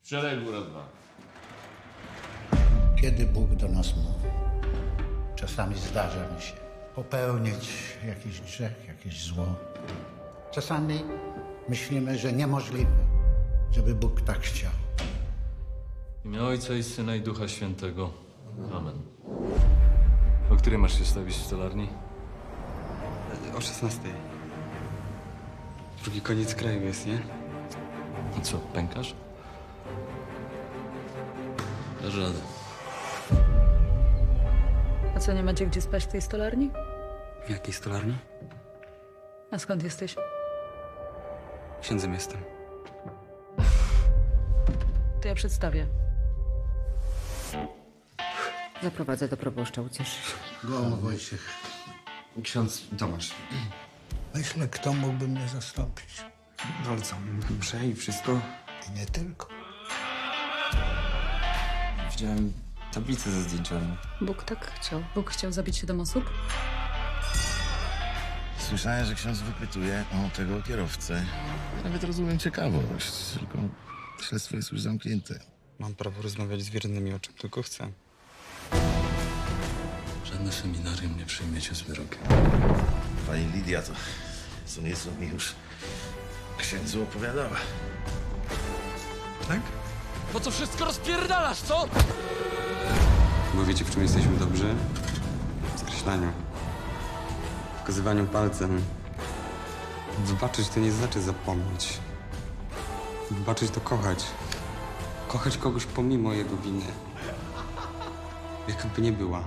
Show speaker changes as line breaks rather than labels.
Szeregu raz, dwa.
Kiedy Bóg do nas mówi? Czasami zdarza mi się popełnić jakiś grzech, jakieś zło. Czasami myślimy, że niemożliwe, żeby Bóg tak chciał.
W imię Ojca i Syna i Ducha Świętego. Amen. O której masz się stawić w stolarni?
O 16. Drugi koniec kraju jest, nie?
No co, pękasz? Dasz radę.
A co, nie macie gdzie spać w tej stolarni?
W jakiej stolarni?
A skąd jesteś?
Księdzem jestem.
To ja przedstawię.
Zaprowadzę do proboszcza, uciesz.
Gołąb Wojciech.
Ksiądz Tomasz.
Myślę, kto mógłby mnie zastąpić.
No ale co, msze i wszystko?
I nie tylko.
Widziałem tablicę ze zdjęciami.
Bóg tak chciał. Bóg chciał zabić 7 osób?
Słyszałem, że ksiądz wypytuje o tego kierowcę. Nawet rozumiem ciekawość, tylko śledztwo jest już zamknięte.
Mam prawo rozmawiać z wiernymi, o czym tylko chcę.
Żadne seminarium nie przyjmiecie z wyrokiem.
Pani Lidia to co nieco mi już księdzu opowiadała.
Tak?
Po co wszystko rozpierdalasz, co?
Bo wiecie, w czym jesteśmy dobrzy? W skreślaniu. Pokazywaniu palcem. Wybaczyć to nie znaczy zapomnieć. Wybaczyć to kochać. Kochać kogoś pomimo jego winy. Jaka by nie była.